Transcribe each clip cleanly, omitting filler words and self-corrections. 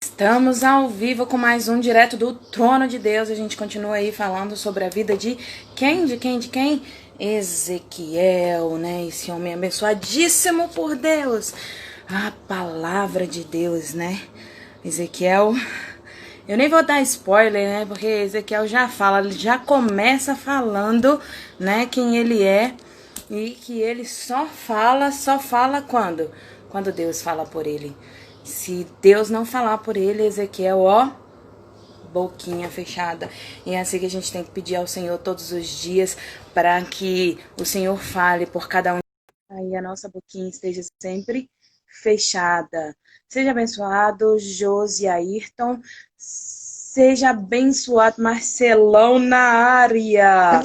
Estamos ao vivo com mais um direto do trono de Deus. A gente continua aí falando sobre a vida de quem? De quem? De quem? Ezequiel, né? Esse homem abençoadíssimo por Deus. A palavra de Deus, né? Ezequiel. Eu nem vou dar spoiler, né? Porque Ezequiel já fala, ele já começa falando, né? Quem ele é e que ele só fala quando? Quando Deus fala por ele. Se Deus não falar por ele, Ezequiel, ó, boquinha fechada. E é assim que a gente tem que pedir ao Senhor todos os dias para que o Senhor fale por cada um. Aí a nossa boquinha esteja sempre fechada. Seja abençoado, Josi Ayrton. Seja abençoado, Marcelão na área.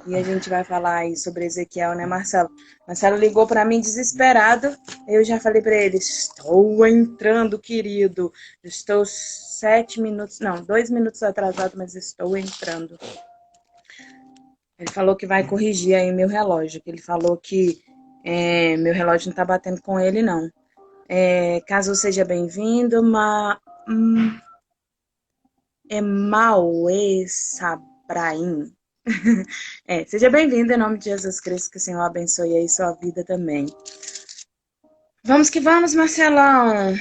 E a gente vai falar aí sobre Ezequiel, né, Marcelo? Marcelo ligou para mim desesperado. Eu já falei para ele: estou entrando, querido. Estou 7 minutos, não, 2 minutos atrasado, mas estou entrando. Ele falou que vai corrigir aí meu relógio. Ele falou que meu relógio não tá batendo com ele, não. Caso seja bem-vindo, Mauê Sabraim. Seja bem-vindo em nome de Jesus Cristo, que o Senhor abençoe aí sua vida também. Vamos que vamos, Marcelão.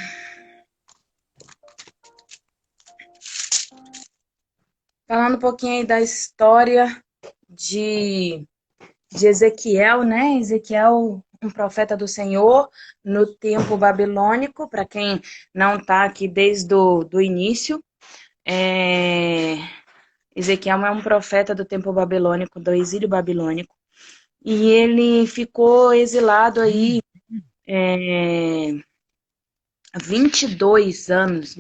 Falando um pouquinho aí da história de, de Ezequiel, né? Ezequiel, um profeta do Senhor no tempo babilônico, para quem não está aqui desde do início. Ezequiel é um profeta do tempo babilônico, do exílio babilônico. E ele ficou exilado aí 22 anos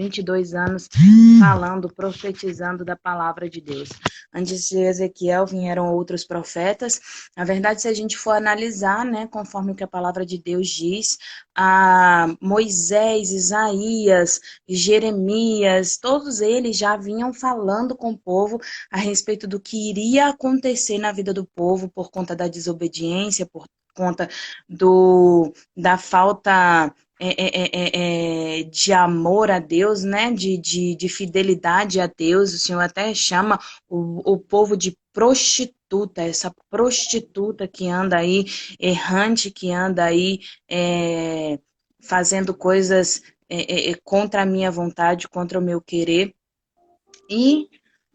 falando, profetizando da palavra de Deus. Antes de Ezequiel vieram outros profetas. Na verdade, se a gente for analisar, né, conforme o que a palavra de Deus diz, Moisés, Isaías, Jeremias, todos eles já vinham falando com o povo a respeito do que iria acontecer na vida do povo por conta da desobediência, por conta da falta de amor a Deus, né? De fidelidade a Deus. O Senhor até chama o povo de prostituta, essa prostituta que anda aí, errante, que anda aí fazendo coisas contra a minha vontade, contra o meu querer. E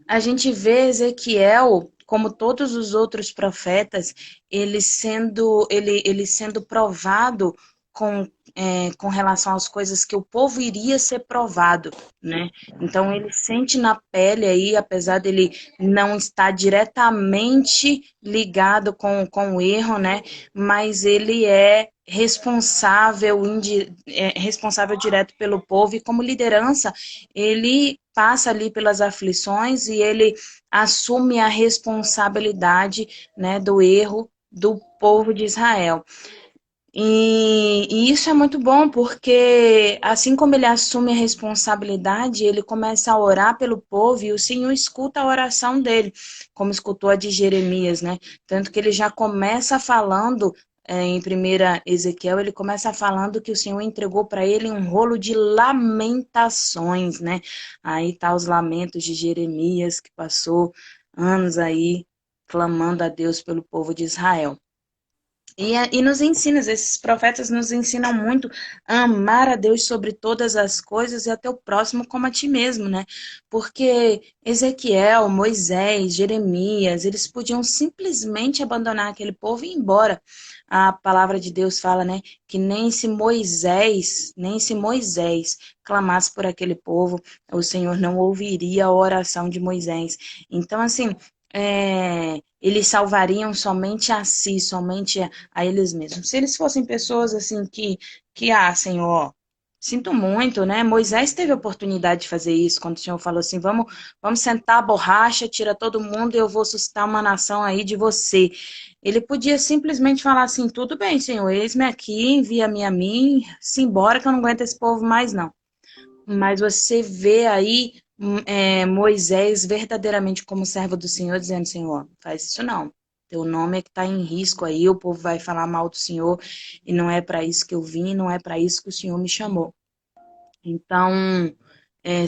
a gente vê Ezequiel, como todos os outros profetas, ele sendo provado com relação às coisas que o povo iria ser provado, né? Então ele sente na pele aí, apesar dele não estar diretamente ligado com o erro, né? Mas ele é responsável direto pelo povo e como liderança ele passa ali pelas aflições e ele assume a responsabilidade, né, do erro do povo de Israel. E isso é muito bom, porque assim como ele assume a responsabilidade, ele começa a orar pelo povo e o Senhor escuta a oração dele, como escutou a de Jeremias, né? Tanto que ele já começa falando, em 1 Ezequiel, ele começa falando que o Senhor entregou para ele um rolo de lamentações, né? Aí tá os lamentos de Jeremias, que passou anos aí clamando a Deus pelo povo de Israel. E nos ensina, esses profetas nos ensinam muito a amar a Deus sobre todas as coisas e até o próximo como a ti mesmo, né? Porque Ezequiel, Moisés, Jeremias, eles podiam simplesmente abandonar aquele povo e ir embora. A palavra de Deus fala, né, que nem se Moisés clamasse por aquele povo, o Senhor não ouviria a oração de Moisés. Então, assim, eles salvariam somente a si, somente a eles mesmos. Se eles fossem pessoas assim Senhor, sinto muito, né? Moisés teve a oportunidade de fazer isso, quando o Senhor falou assim, vamos sentar a borracha, tira todo mundo e eu vou suscitar uma nação aí de você. Ele podia simplesmente falar assim, tudo bem, Senhor, eis-me aqui, envia-me a mim, se embora que eu não aguento esse povo mais, não. Mas você vê aí Moisés verdadeiramente como servo do Senhor, dizendo, Senhor, faz isso não. Teu nome é que está em risco aí, o povo vai falar mal do Senhor, e não é para isso que eu vim, não é para isso que o Senhor me chamou. Então,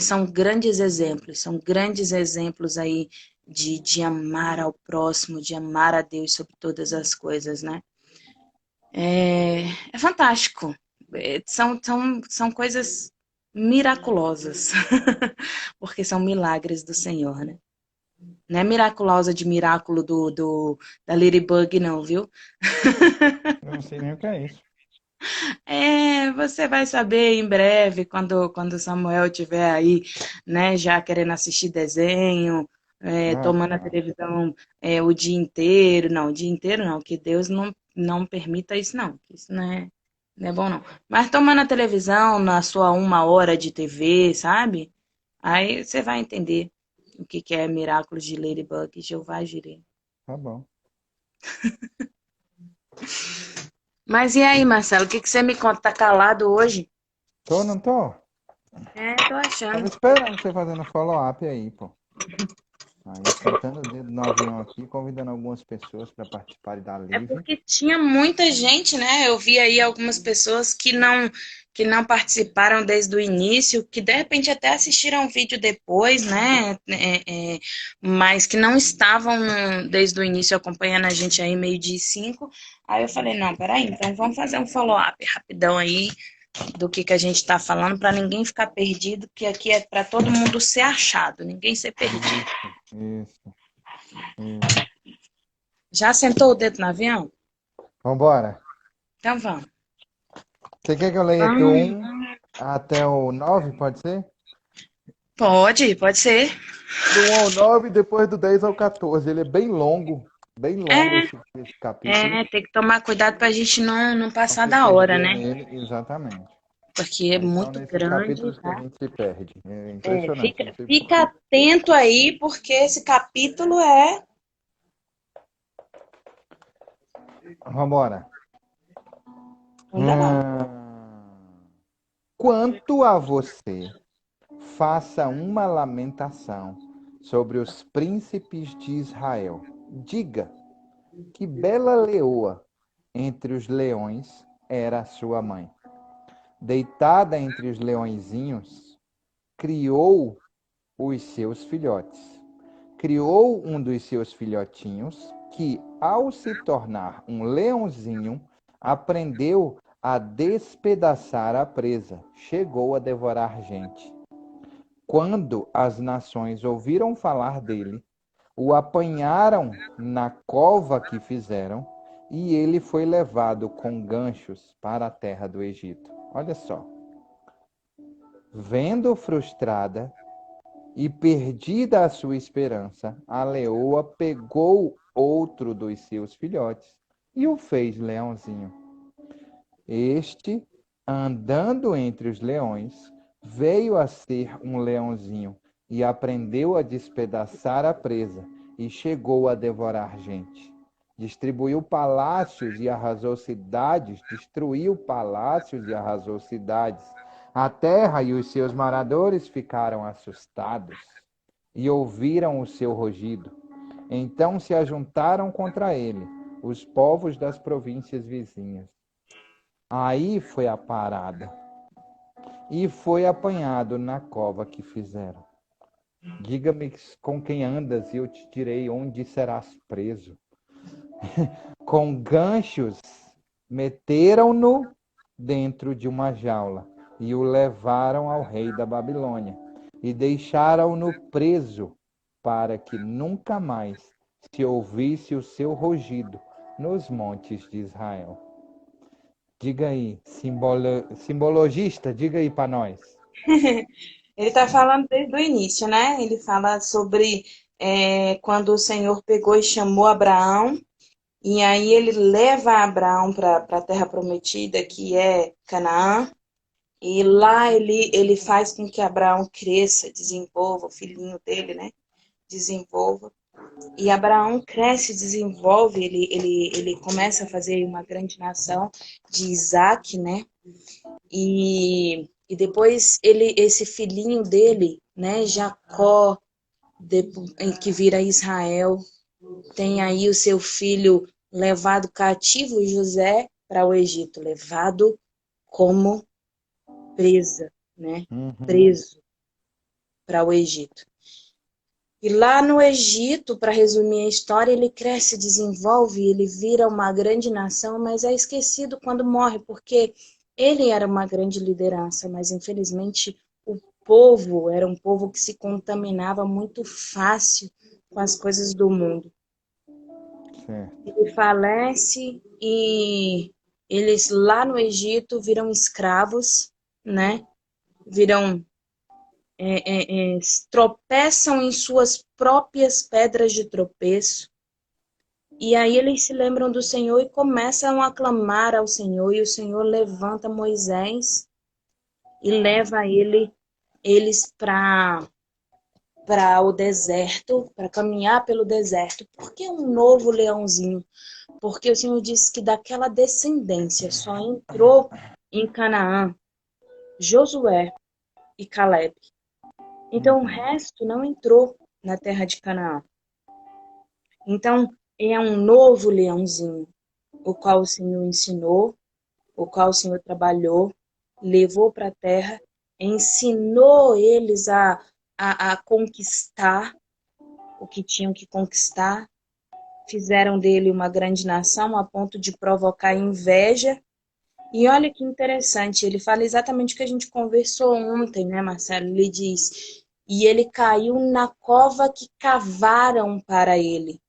são grandes exemplos aí de amar ao próximo, de amar a Deus sobre todas as coisas, né? É fantástico. São coisas miraculosas, porque são milagres do Senhor, né? Não é miraculosa de miraculo da Ladybug, não, viu? Eu não sei nem o que é isso. Você vai saber em breve, quando Samuel estiver aí, né, já querendo assistir desenho, Ah, tomando a tá. televisão o dia inteiro. Não, o dia inteiro não, que Deus não permita isso, não. Que isso não é bom, não. Mas tomando a televisão na sua 1 hora de TV, sabe? Aí você vai entender o que é Miraculos de Ladybug, Jeová Jireh. Tá bom. Mas e aí, Marcelo, o que você me conta? Tá calado hoje? Tô, não tô? Tô Tava achando. esperando você fazendo follow-up aí, pô. Aí, sentando o dedo no avião aqui, convidando algumas pessoas para participarem da É live. porque tinha muita gente, né? Eu vi aí algumas pessoas que não participaram desde o início, que de repente até assistiram o vídeo depois, né? Mas que não estavam desde o início acompanhando a gente aí, 12h05. Aí eu falei, não, peraí, então vamos fazer um follow-up rapidão aí do que a gente está falando, para ninguém ficar perdido, que aqui é para todo mundo ser achado, ninguém ser perdido. Isso, isso. Já sentou o dedo no avião? Vambora. Então vamos. Você quer que eu leia do Vamos. 1 até o 9, pode ser? Pode ser. Do 1 ao 9 e depois do 10 ao 14. Ele é bem longo É, esse capítulo. tem que tomar cuidado para a gente não Não passar se da hora, perder né? nele, exatamente. Porque é Aí são muito nesses grande, capítulos que a tá? gente se perde. É impressionante. Fica, fica atento aí, porque esse capítulo é. Vambora. Ainda vamos. Quanto a você, faça uma lamentação sobre os príncipes de Israel. Diga que bela leoa entre os leões era sua mãe. Deitada entre os leõezinhos, criou os seus filhotes. Criou um dos seus filhotinhos que, ao se tornar um leãozinho, aprendeu a despedaçar a presa. Chegou a devorar gente. Quando as nações ouviram falar dele, o apanharam na cova que fizeram, e ele foi levado com ganchos para a terra do Egito. Olha só. Vendo frustrada e perdida a sua esperança, a leoa pegou outro dos seus filhotes e o fez leãozinho. Este, andando entre os leões, veio a ser um leãozinho e aprendeu a despedaçar a presa e chegou a devorar gente. Distribuiu palácios e arrasou cidades, destruiu palácios e arrasou cidades. A terra e os seus moradores ficaram assustados e ouviram o seu rugido. Então se ajuntaram contra ele os povos das províncias vizinhas. Aí foi a parada. E foi apanhado na cova que fizeram. Diga-me com quem andas e eu te direi onde serás preso. Com ganchos meteram-no dentro de uma jaula e o levaram ao rei da Babilônia e deixaram-no preso para que nunca mais se ouvisse o seu rugido nos montes de Israel. Diga aí, simbologista, diga aí para nós. Ele está falando desde o início, né? Ele fala sobre quando o Senhor pegou e chamou Abraão, e aí ele leva Abraão para a terra prometida, que é Canaã, e lá ele faz com que Abraão cresça, desenvolva, o filhinho dele, né? Desenvolva. E Abraão cresce, desenvolve, ele começa a fazer uma grande nação de Isaac, né? E depois esse filhinho dele, né, Jacó, que vira Israel, tem aí o seu filho levado cativo, José, para o Egito, levado como presa, né? Uhum. Preso. para o Egito. E lá no Egito, para resumir a história, ele cresce, desenvolve, ele vira uma grande nação, mas é esquecido quando morre, porque ele era uma grande liderança, mas infelizmente o povo era um povo que se contaminava muito fácil com as coisas do mundo. Certo. Ele falece e eles lá no Egito viram escravos, né? Viram tropeçam em suas próprias pedras de tropeço. E aí eles se lembram do Senhor e começam a clamar ao Senhor. E o Senhor levanta Moisés e leva eles para o deserto, para caminhar pelo deserto. Por que um novo leãozinho? Porque o Senhor disse que daquela descendência só entrou em Canaã Josué e Caleb. Então o resto não entrou na terra de Canaã. Então é um novo leãozinho, o qual o Senhor ensinou, o qual o Senhor trabalhou, levou para a terra, ensinou eles a conquistar o que tinham que conquistar, fizeram dele uma grande nação a ponto de provocar inveja. E olha que interessante, ele fala exatamente o que a gente conversou ontem, né, Marcelo? Ele diz: e ele caiu na cova que cavaram para ele.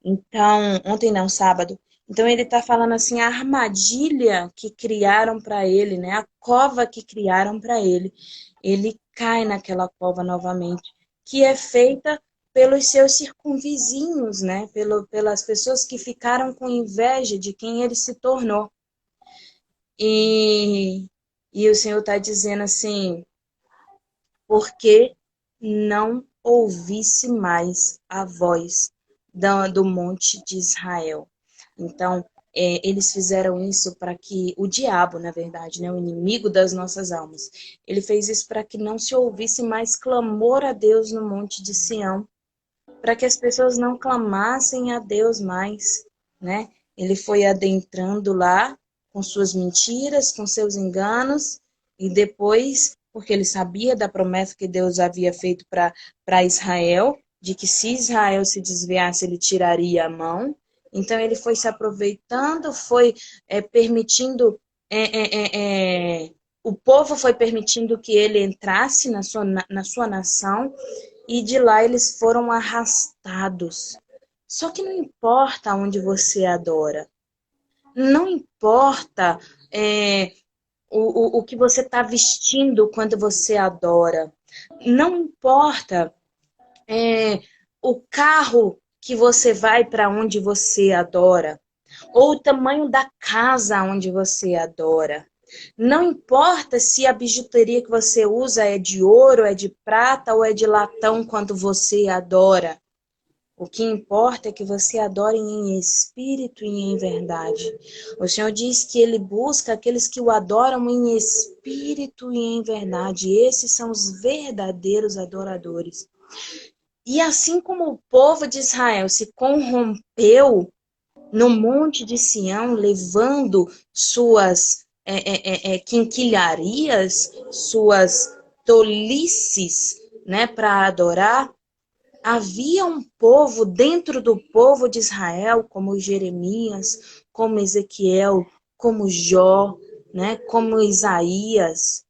Então, ontem não, sábado. Então ele está falando assim, a armadilha que criaram para ele, né? A cova que criaram para ele. Ele cai naquela cova novamente, que é feita pelos seus circunvizinhos, né? Pelas pessoas que ficaram com inveja de quem ele se tornou. E, e o Senhor está dizendo assim, porque não ouvisse mais a voz do monte de Israel. Então, eles fizeram isso para que o diabo, na verdade, né, o inimigo das nossas almas, ele fez isso para que não se ouvisse mais clamor a Deus no monte de Sião, para que as pessoas não clamassem a Deus mais, né? Ele foi adentrando lá com suas mentiras, com seus enganos, e depois, porque ele sabia da promessa que Deus havia feito para Israel, de que se Israel se desviasse, ele tiraria a mão. Então ele foi se aproveitando, foi permitindo, o povo foi permitindo que ele entrasse na sua nação, e de lá eles foram arrastados. Só que não importa onde você adora, não importa o que você está vestindo quando você adora, não importa o carro que você vai para onde você adora, ou o tamanho da casa onde você adora. Não importa se a bijuteria que você usa é de ouro, é de prata ou é de latão quando você adora. O que importa é que você adore em espírito e em verdade. O Senhor diz que Ele busca aqueles que o adoram em espírito e em verdade. Esses são os verdadeiros adoradores. E assim como o povo de Israel se corrompeu no monte de Sião, levando suas quinquilharias, suas tolices, né, para adorar, havia um povo dentro do povo de Israel, como Jeremias, como Ezequiel, como Jó, né, como Isaías,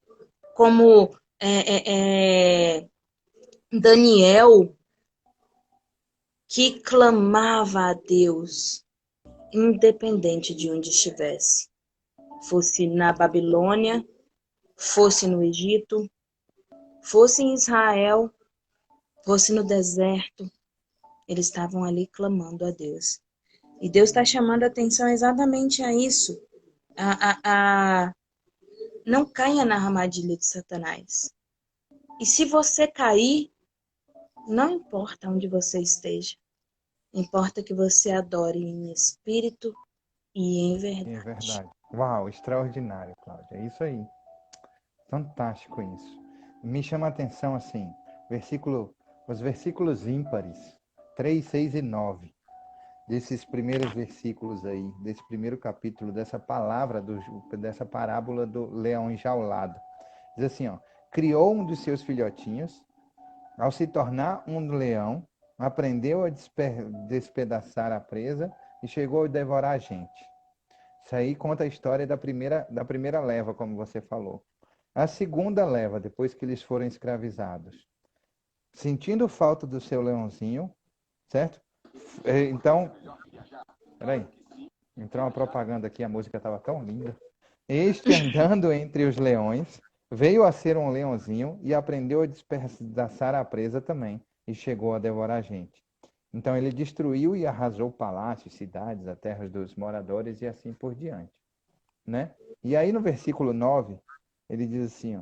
como Daniel, que clamava a Deus, independente de onde estivesse. Fosse na Babilônia, fosse no Egito, fosse em Israel, fosse no deserto, eles estavam ali clamando a Deus. E Deus está chamando a atenção exatamente a isso. Não caia na armadilha de Satanás. E se você cair, não importa onde você esteja. Importa que você adore em espírito e em É verdade. verdade. Uau, extraordinário, Cláudia. É isso aí. Fantástico isso. Me chama a atenção assim, os versículos ímpares, 3, 6 e 9, desses primeiros versículos aí, desse primeiro capítulo, dessa parábola do leão enjaulado. Diz assim, ó: criou um dos seus filhotinhos, Ao se tornar um leão, aprendeu a despedaçar a presa e chegou a devorar a gente. Isso aí conta a história da primeira leva, como você falou. A segunda leva, depois que eles foram escravizados, sentindo falta do seu leãozinho, certo? Então, peraí, entrou uma propaganda aqui, a música estava tão linda. Este, andando entre os leões, veio a ser um leãozinho e aprendeu a despedaçar a presa também, e chegou a devorar a gente. Então ele destruiu e arrasou palácios, cidades, a terras dos moradores e assim por diante, né? E aí no versículo 9, ele diz assim, ó,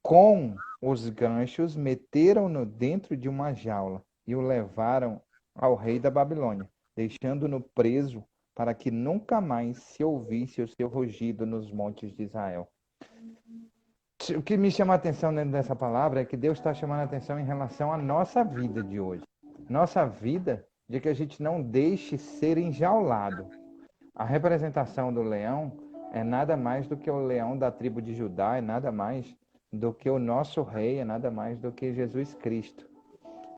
com os ganchos meteram-no dentro de uma jaula e o levaram ao rei da Babilônia, deixando-no preso para que nunca mais se ouvisse o seu rugido nos montes de Israel. O que me chama a atenção dentro dessa palavra é que Deus está chamando a atenção em relação à nossa vida de hoje. Nossa vida, de que a gente não deixe ser enjaulado. A representação do leão é nada mais do que o leão da tribo de Judá, é nada mais do que o nosso rei, é nada mais do que Jesus Cristo.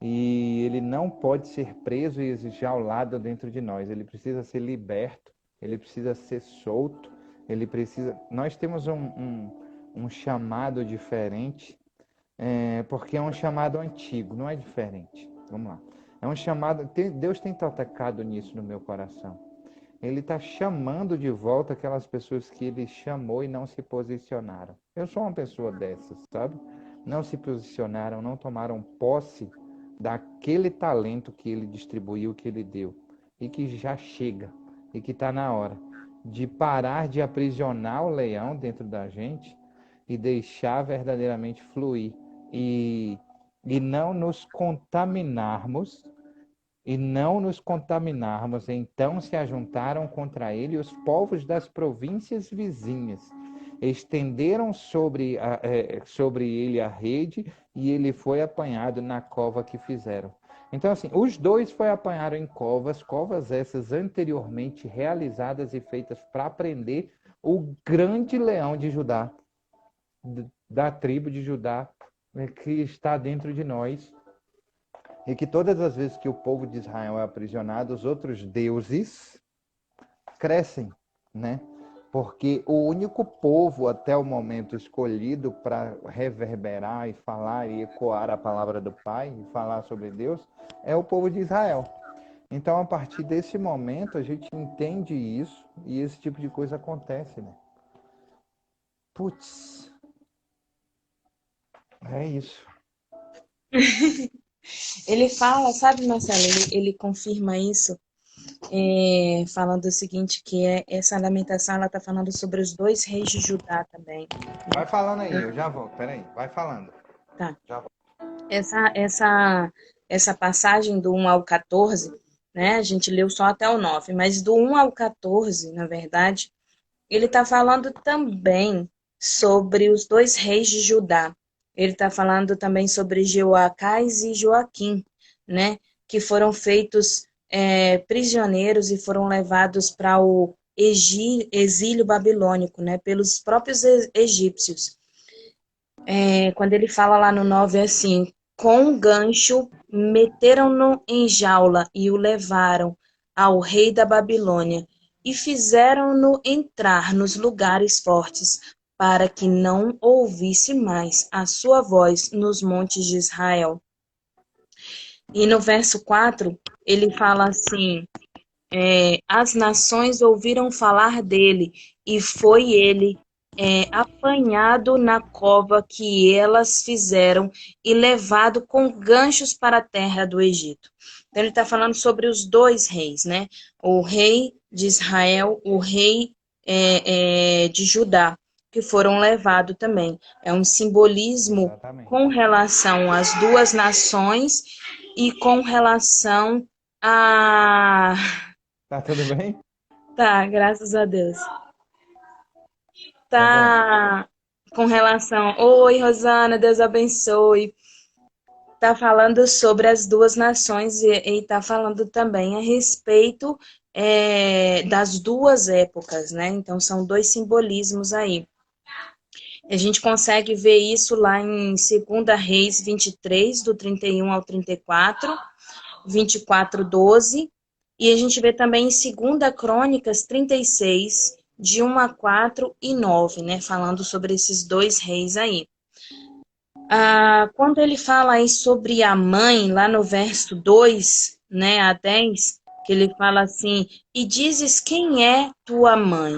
E ele não pode ser preso e enjaulado dentro de nós. Ele precisa ser liberto, ele precisa ser solto, ele precisa... Nós temos um chamado diferente, porque é um chamado antigo, não é diferente. Vamos lá. É um chamado... Deus tem tocado nisso no meu coração. Ele está chamando de volta aquelas pessoas que ele chamou e não se posicionaram. Eu sou uma pessoa dessas, sabe? Não se posicionaram, não tomaram posse daquele talento que ele distribuiu, que ele deu. E que já chega, e que está na hora de parar de aprisionar o leão dentro da gente e deixar verdadeiramente fluir. E não nos contaminarmos então se ajuntaram contra ele os povos das províncias vizinhas, estenderam sobre ele a rede e ele foi apanhado na cova que fizeram. Então, assim, os dois foi apanhado em covas essas anteriormente realizadas e feitas para prender o grande leão de Judá, da tribo de Judá, que está dentro de nós. E que todas as vezes que o povo de Israel é aprisionado, os outros deuses crescem, né? Porque o único povo até o momento escolhido para reverberar e falar e ecoar a palavra do Pai e falar sobre Deus é o povo de Israel. Então, a partir desse momento, a gente entende isso e esse tipo de coisa acontece, né? Putz, é isso. Ele fala, sabe, Marcelo, ele confirma isso, falando o seguinte, que essa lamentação, ela está falando sobre os dois reis de Judá também. Vai falando aí, eu já volto. Peraí, vai falando. Tá. Já volto. Essa passagem do 1 ao 14, né, a gente leu só até o 9, mas do 1 ao 14, na verdade, ele está falando também sobre os dois reis de Judá. Ele está falando também sobre Jeoacás e Joaquim, né? Que foram feitos prisioneiros e foram levados para o exílio babilônico, né? Pelos próprios egípcios. Quando ele fala lá no 9 é assim, com um gancho meteram-no em jaula e o levaram ao rei da Babilônia e fizeram-no entrar nos lugares fortes, para que não ouvisse mais a sua voz nos montes de Israel. E no verso 4, ele fala assim, as nações ouviram falar dele, e foi ele apanhado na cova que elas fizeram e levado com ganchos para a terra do Egito. Então ele está falando sobre os dois reis, né? O rei de Israel, o rei de Judá, que foram levados também. É um simbolismo Exatamente. com relação às duas nações e com relação a... Tá tudo bem? Tá, graças a Deus. Tá bom. Tá com relação... Oi, Rosana, Deus abençoe. Tá falando sobre as duas nações e tá falando também a respeito das duas épocas, né? Então, são dois simbolismos aí. A gente consegue ver isso lá em 2 Reis 23, do 31 ao 34, 24:12. E a gente vê também em 2 Crônicas 36, de 1 a 4 e 9, né? Falando sobre esses dois reis aí. Quando ele fala aí sobre a mãe, lá no verso 2, né, a 10, que ele fala assim: E dizes quem é tua mãe?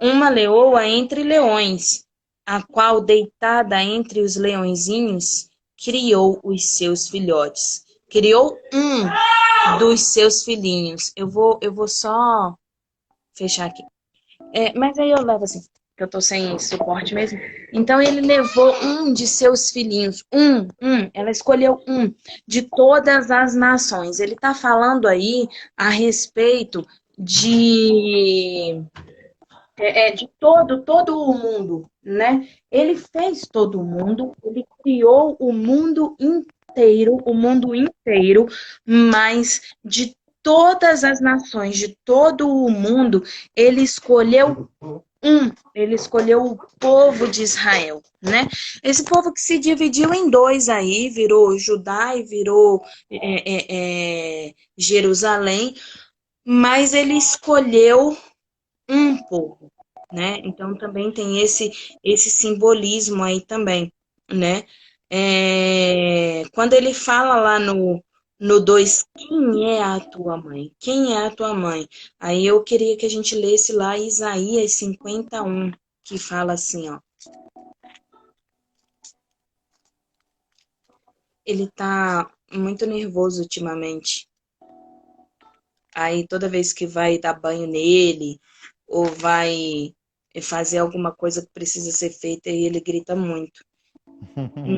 Uma leoa entre leões, a qual, deitada entre os leõezinhos, criou os seus filhotes. Criou um dos seus filhinhos. Eu vou só fechar aqui. Mas aí eu levo assim, que eu tô sem suporte mesmo. Então ele levou um de seus filhinhos, ela escolheu um de todas as nações. Ele tá falando aí a respeito de todo o mundo, né? Ele fez todo o mundo, ele criou o mundo inteiro, mas de todas as nações, de todo o mundo, ele escolheu ele escolheu o povo de Israel, né? Esse povo que se dividiu em dois aí, virou Judá e virou Jerusalém, mas ele escolheu um povo, né? Então também tem esse simbolismo aí também, né? Quando ele fala lá no 2, quem é a tua mãe? Quem é a tua mãe? Aí eu queria que a gente lesse lá Isaías 51, que fala assim, ó. Ele tá muito nervoso ultimamente. Aí toda vez que vai dar banho nele, ou vai fazer alguma coisa que precisa ser feita, e ele grita muito.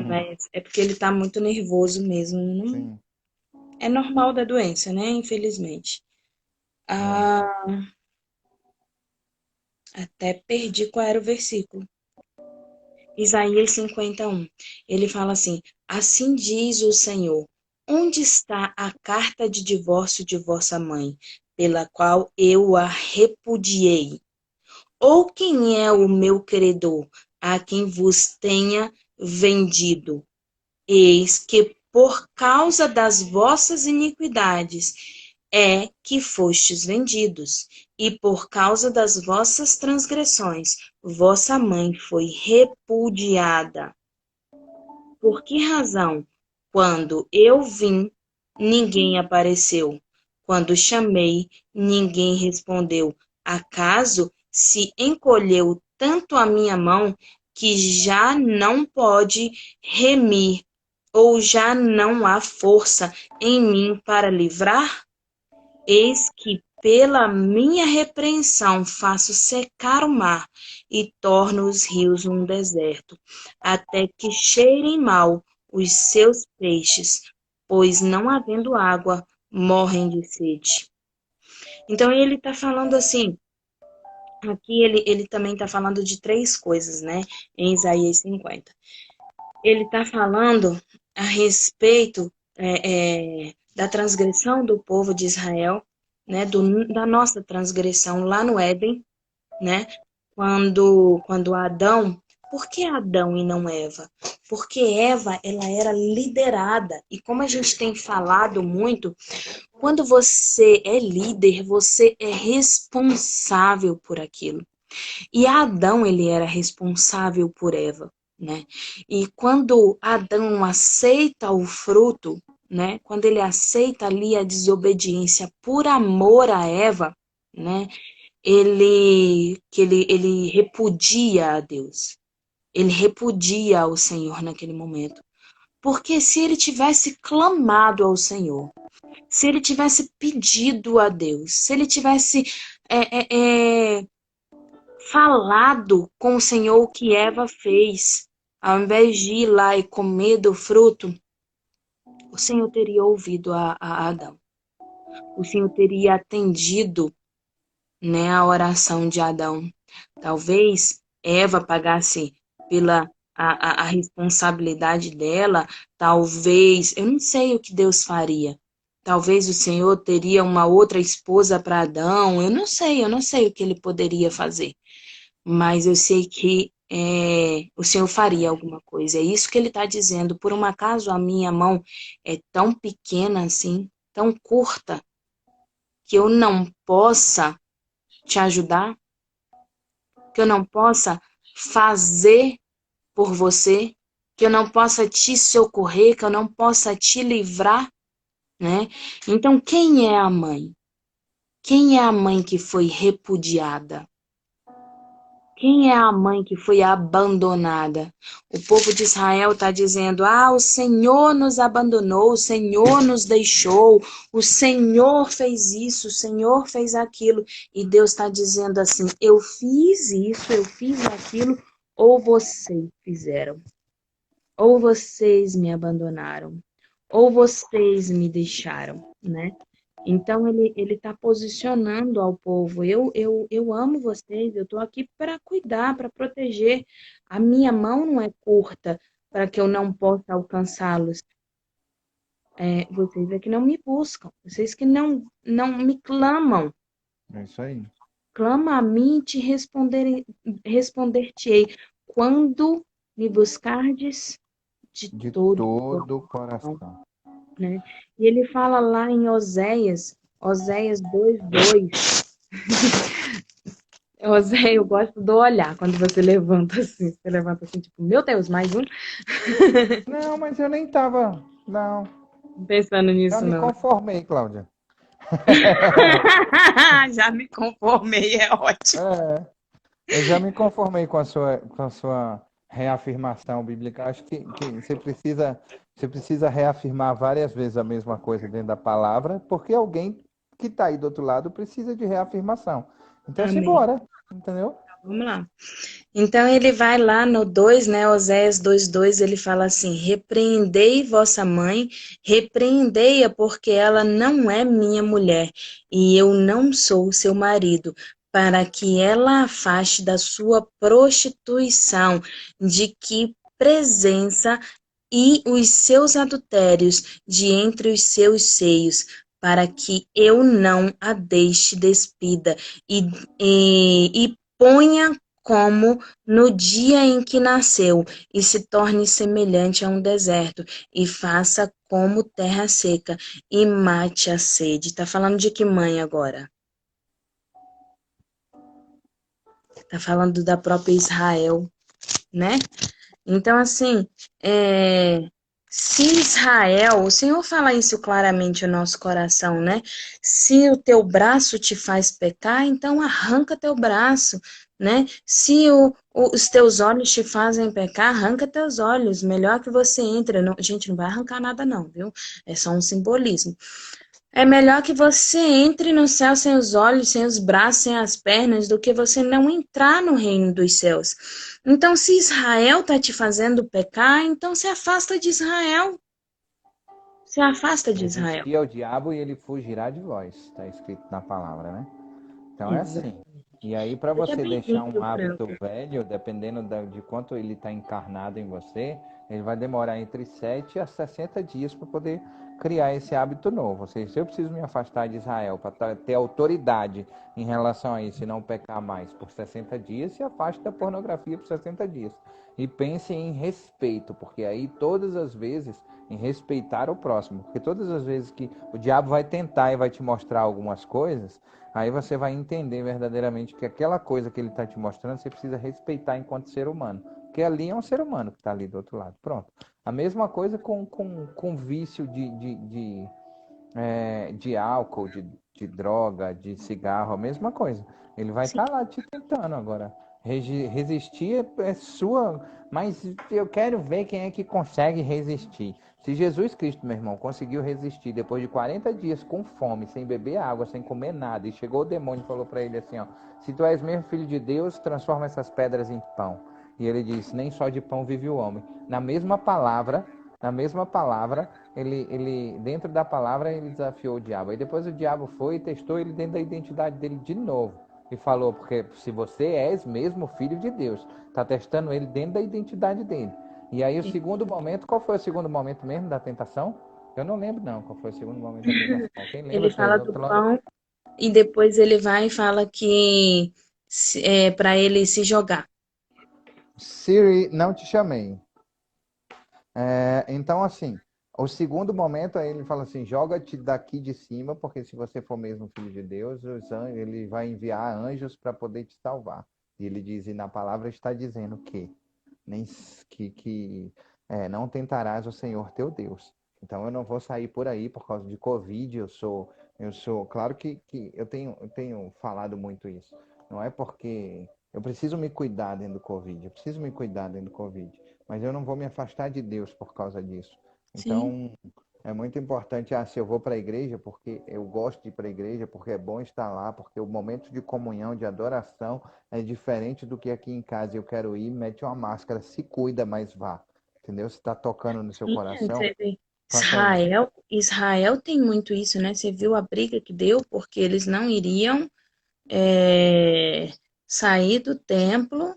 Mas é porque ele tá muito nervoso mesmo. Sim. É normal da doença, né? Infelizmente. É. Ah, até perdi qual era o versículo. Isaías 51. Ele fala assim: Assim diz o Senhor: Onde está a carta de divórcio de vossa mãe, pela qual eu a repudiei? Ou quem é o meu credor, a quem vos tenha vendido? Eis que por causa das vossas iniquidades é que fostes vendidos, e por causa das vossas transgressões vossa mãe foi repudiada. Por que razão? Quando eu vim, ninguém apareceu. Quando chamei, ninguém respondeu. Acaso se encolheu tanto a minha mão que já não pode remir, ou já não há força em mim para livrar? Eis que pela minha repreensão faço secar o mar e torno os rios um deserto, até que cheirem mal os seus peixes, pois não havendo água, morrem de sede. Então ele está falando assim, aqui ele também está falando de três coisas, né? Em Isaías 50. Ele está falando a respeito da transgressão do povo de Israel, né, da nossa transgressão lá no Éden, né, quando Adão, por que Adão e não Eva? Porque Eva, ela era liderada, e como a gente tem falado muito, quando você é líder, você é responsável por aquilo. E Adão, ele era responsável por Eva, né? E quando Adão aceita o fruto, né? Quando ele aceita ali a desobediência por amor a Eva, né? Ele repudia a Deus. Ele repudia ao Senhor naquele momento. Porque se ele tivesse clamado ao Senhor, se ele tivesse pedido a Deus, se ele tivesse falado com o Senhor o que Eva fez, ao invés de ir lá e comer do fruto, o Senhor teria ouvido a Adão. O Senhor teria atendido, né, a oração de Adão. Talvez Eva pagasse pela a responsabilidade dela, talvez, eu não sei o que Deus faria. Talvez o Senhor teria uma outra esposa para Adão, eu não sei o que ele poderia fazer. Mas eu sei que o Senhor faria alguma coisa. É isso que ele está dizendo. Por um acaso a minha mão é tão pequena assim, tão curta, que eu não possa te ajudar, que eu não possa fazer por você, que eu não possa te socorrer, que eu não possa te livrar, né? Então, quem é a mãe? Quem é a mãe que foi repudiada? Quem é a mãe que foi abandonada? O povo de Israel está dizendo: ah, o Senhor nos abandonou, o Senhor nos deixou, o Senhor fez isso, o Senhor fez aquilo. E Deus está dizendo assim: eu fiz isso, eu fiz aquilo, ou vocês fizeram, ou vocês me abandonaram, ou vocês me deixaram, né? Então ele está posicionando ao povo. Eu amo vocês, eu estou aqui para cuidar, para proteger. A minha mão não é curta para que eu não possa alcançá-los. Vocês é que não me buscam, vocês que não me clamam. É isso aí. Clama a mim e te responder-te-ei. Quando me buscardes de De todo o todo o coração, coração. né? E ele fala lá em Oséias 2:2. Oséias, eu gosto do olhar quando você levanta assim. Você levanta assim, tipo, meu Deus, mais um? Não, mas eu nem tava. Não. Pensando Já nisso, me não. conformei, Cláudia. Já me conformei, é ótimo. É, eu já me conformei com a sua reafirmação bíblica. Acho que você precisa reafirmar várias vezes a mesma coisa dentro da palavra, porque alguém que está aí do outro lado precisa de reafirmação. Então, Amém. simbora, entendeu? Vamos lá. Então ele vai lá no 2, né, Oséias 2:2, ele fala assim: repreendei vossa mãe, repreendei-a, porque ela não é minha mulher, e eu não sou seu marido, para que ela afaste da sua prostituição, de que presença e os seus adultérios de entre os seus seios, para que eu não a deixe despida e ponha como no dia em que nasceu, e se torne semelhante a um deserto, e faça como terra seca, e mate a sede. Tá falando de que mãe agora? Tá falando da própria Israel, né? Então, assim, se Israel, o Senhor fala isso claramente no nosso coração, né? Se o teu braço te faz pecar, então arranca teu braço, né? Se os teus olhos te fazem pecar, arranca teus olhos. Melhor que você entre. Não, gente, não vai arrancar nada, não, viu? É só um simbolismo. É melhor que você entre no céu sem os olhos, sem os braços, sem as pernas, do que você não entrar no reino dos céus. Então, se Israel está te fazendo pecar, então se afasta de Israel. Se afasta de Israel. Resistir ao diabo e ele fugirá de vós. Está escrito na palavra, né? Então é Exato. assim. E aí, para Seja você deixar um bem-vindo, hábito Franco. velho, dependendo de quanto ele está encarnado em você, ele vai demorar entre 7 a 60 dias para poder criar esse hábito novo. Ou seja, se eu preciso me afastar de Israel para ter autoridade em relação a isso e não pecar mais por 60 dias, se afaste da pornografia por 60 dias. E pense em respeito, porque aí todas as vezes, em respeitar o próximo, porque todas as vezes que o diabo vai tentar e vai te mostrar algumas coisas, aí você vai entender verdadeiramente que aquela coisa que ele está te mostrando, você precisa respeitar enquanto ser humano. Porque ali é um ser humano que está ali do outro lado. Pronto. A mesma coisa com vício de álcool, de droga, de cigarro, a mesma coisa. Ele vai Sim. estar lá te tentando agora. Resistir é sua, mas eu quero ver quem é que consegue resistir. Se Jesus Cristo, meu irmão, conseguiu resistir depois de 40 dias com fome, sem beber água, sem comer nada, e chegou o demônio e falou para ele assim, ó, se tu és mesmo filho de Deus, transforma essas pedras em pão. E ele disse, nem só de pão vive o homem. Na mesma palavra, ele dentro da palavra, ele desafiou o diabo. Aí depois o diabo foi e testou ele dentro da identidade dele de novo. E falou, porque se você és mesmo filho de Deus, está testando ele dentro da identidade dele. E aí o segundo momento, qual foi o segundo momento mesmo da tentação? Eu não lembro não, qual foi o segundo momento da tentação. Quem lembra? Ele fala do pão e depois ele vai e fala que é para ele se jogar. Siri, não te chamei. Então, assim, o segundo momento, aí ele fala assim: joga-te daqui de cima, porque se você for mesmo filho de Deus, ele vai enviar anjos para poder te salvar. E ele diz, e na palavra está dizendo que nem não tentarás o Senhor teu Deus. Então eu não vou sair por aí por causa de Covid. Claro que eu tenho falado muito isso. Não é porque eu preciso me cuidar dentro do Covid, eu preciso me cuidar dentro do Covid, mas eu não vou me afastar de Deus por causa disso. Sim. Então é muito importante, se eu vou para a igreja, porque eu gosto de ir para a igreja, porque é bom estar lá, porque o momento de comunhão, de adoração, é diferente do que aqui em casa. Eu quero ir, mete uma máscara, se cuida, mas vá. Entendeu? Se está tocando no seu Sim, coração, você vê. faça isso. Israel tem muito isso, né? Você viu a briga que deu porque eles não iriam é, sair do templo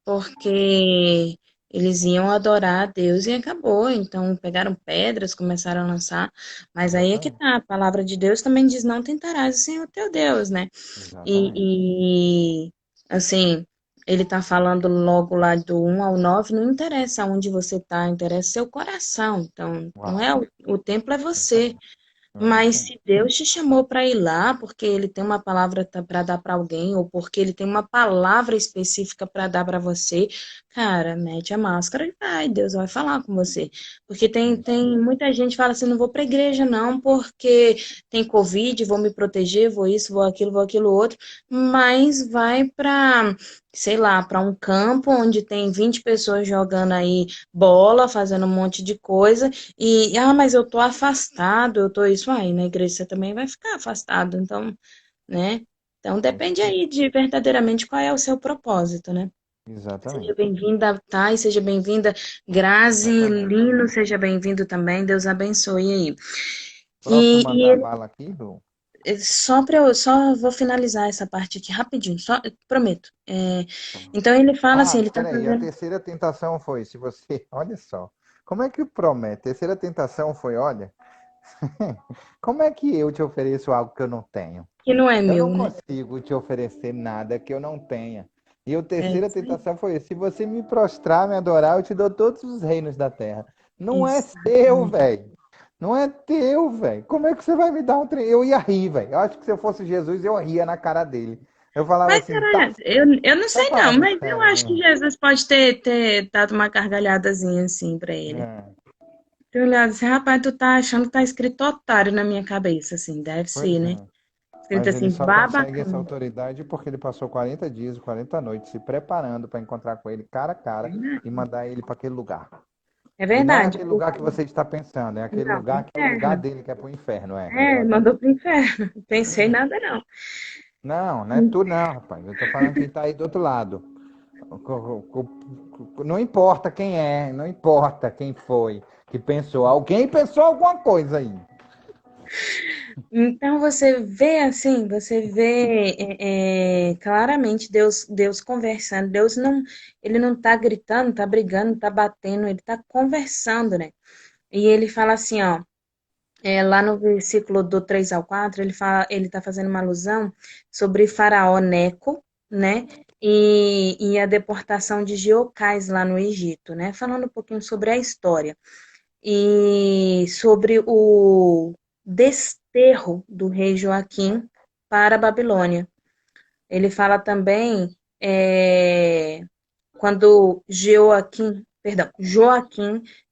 porque eles iam adorar a Deus e acabou. Então pegaram pedras, começaram a lançar. Mas aí é que Exatamente. tá, a palavra de Deus também diz: não tentarás o Senhor teu Deus, né? Exatamente. E assim, ele tá falando logo lá do 1 ao 9, não interessa onde você tá, interessa seu coração. Então, não Uau. é o templo é você. Exatamente. É Mas isso aí. se Deus te chamou para ir lá, porque Ele tem uma palavra para dar para alguém, ou porque Ele tem uma palavra específica para dar para você, cara, mete a máscara e vai, Deus vai falar com você. Porque É tem, isso aí. tem muita gente que fala assim, não vou para igreja não, porque tem Covid, vou me proteger, vou isso, vou aquilo outro, mas vai para, sei lá, para um campo onde tem 20 pessoas jogando aí bola, fazendo um monte de coisa, mas eu tô afastado, eu tô isso aí, na igreja você também vai ficar afastado, então, né? Então É isso depende aí. aí de verdadeiramente qual é o seu propósito, né? Seja Exatamente. bem-vinda, Thay, seja bem-vinda, Grazi, Exatamente. Lino, seja bem-vindo também, Deus abençoe aí. Posso mandar E, bala aqui, Lu? só vou finalizar essa parte aqui rapidinho, só prometo. Então ele fala assim, ele tá Peraí, a fazendo. terceira tentação foi, se você, olha só, como é que promete? A terceira tentação foi, olha, como é que eu te ofereço algo que eu não tenho? Que não é Eu meu, não né? consigo te oferecer nada que eu não tenha. E a É terceira isso aí. tentação foi: se você me prostrar, me adorar, eu te dou todos os reinos da terra. Não é seu, Exatamente. velho. Não é teu, velho. Como é que você vai me dar um trem? Eu ia rir, velho. Eu acho que se eu fosse Jesus, eu ria na cara dele. Eu falava Mas, assim, tá, cara, eu não tá sei não, falando mas eu sério acho que mesmo? Jesus pode ter dado uma gargalhadazinha assim pra ele. É, Ter olhado assim, rapaz, tu tá achando que tá escrito otário na minha cabeça, assim, deve ser, pois né? é. Escrito Mas ele assim, só consegue essa babacão. autoridade porque ele passou 40 dias, 40 noites se preparando para encontrar com ele cara a cara e mandar ele para aquele lugar. É E não é verdade, aquele lugar que porque, você está pensando, é aquele não, pro lugar que é o lugar inferno. dele, que é pro inferno, É, exatamente. mandou pro inferno. Pensei nada não. Não, não é tu não, rapaz. Eu tô falando quem tá aí do outro lado. Não importa quem é, não importa quem foi que pensou. Alguém pensou alguma coisa aí. Então você vê claramente Deus conversando. Deus não, ele não tá gritando, tá brigando, tá batendo, ele tá conversando, né? E ele fala assim, ó, lá no versículo do 3 ao 4 ele tá fazendo uma alusão sobre Faraó Neco, né? E a deportação de Geocais lá no Egito, né? Falando um pouquinho sobre a história e sobre o desterro do rei Joaquim para a Babilônia. Ele fala também quando Joaquim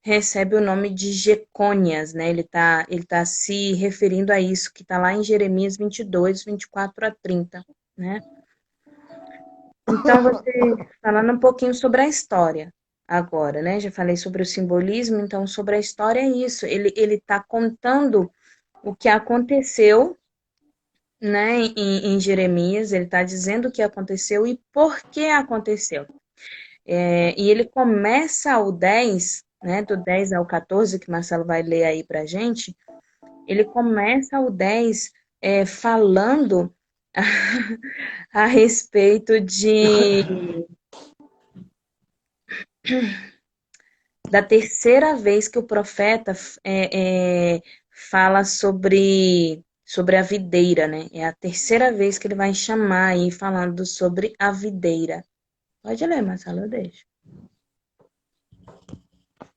recebe o nome de Jecônias, né? Ele tá se referindo a isso que está lá em Jeremias 22, 24 a 30, né? Então, você falando um pouquinho sobre a história agora, né? Já falei sobre o simbolismo, então sobre a história é isso. Ele está contando o que aconteceu, né, em Jeremias, ele está dizendo o que aconteceu e por que aconteceu. E ele começa o 10, né, do 10 ao 14, que Marcelo vai ler aí para gente, ele começa o 10 falando a respeito da terceira vez que o profeta fala sobre a videira, né? É a terceira vez que ele vai chamar aí falando sobre a videira. Pode ler, Marcelo, eu deixo.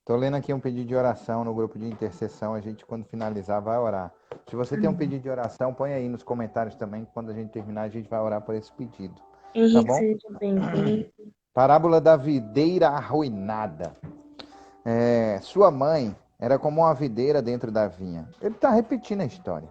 Estou lendo aqui um pedido de oração no grupo de intercessão. A gente, quando finalizar, vai orar. Se você tem um Amém. pedido de oração, põe aí nos comentários também. Quando a gente terminar, a gente vai orar por esse pedido. Tá Henrique, bom? seja bem-vindo. Parábola da videira arruinada. Sua mãe era como uma videira dentro da vinha. Ele está repetindo a história.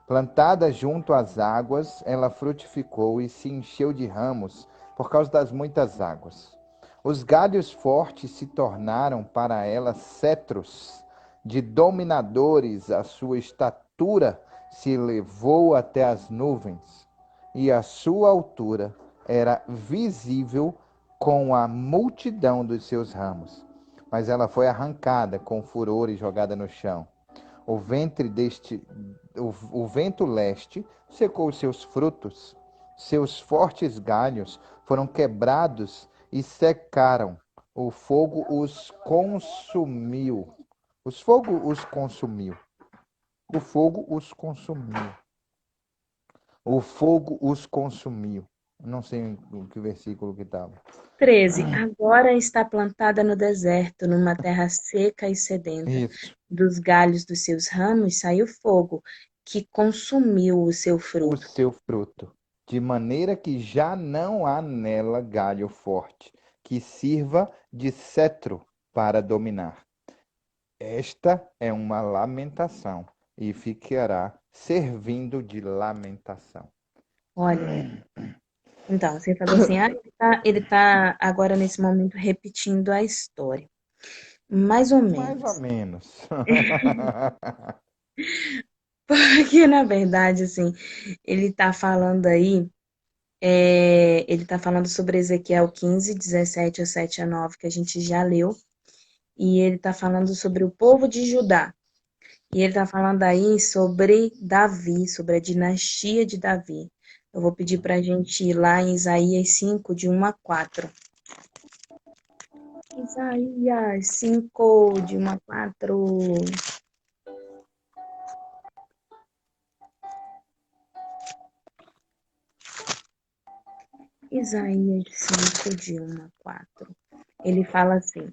Plantada junto às águas, ela frutificou e se encheu de ramos por causa das muitas águas. Os galhos fortes se tornaram para ela cetros de dominadores, a sua estatura se elevou até as nuvens, e a sua altura era visível com a multidão dos seus ramos. Mas ela foi arrancada com furor e jogada no chão. O ventre deste, o vento leste secou seus frutos. Seus fortes galhos foram quebrados e secaram. O fogo os consumiu. Os consumiu. O fogo os consumiu. O fogo os consumiu. Não sei o que versículo que estava. 13. Agora está plantada no deserto, numa terra seca e sedenta. Isso. Dos galhos dos seus ramos saiu fogo, que consumiu o seu O fruto. seu fruto, de maneira que já não há nela galho forte, que sirva de cetro para dominar. Esta é uma lamentação, e ficará servindo de lamentação. Olha, então, você falou assim, ele tá agora nesse momento repetindo a história. Mais ou Mais ou menos. menos. Porque, na verdade, assim, ele tá falando aí, ele tá falando sobre Ezequiel 15, 17 a 7 a 9, que a gente já leu, e ele tá falando sobre o povo de Judá. E ele tá falando aí sobre Davi, sobre a dinastia de Davi. Eu vou pedir pra gente ir lá em Isaías 5, de 1 a 4. Isaías 5, de 1 a 4. Isaías 5, de 1 a 4. Ele fala assim: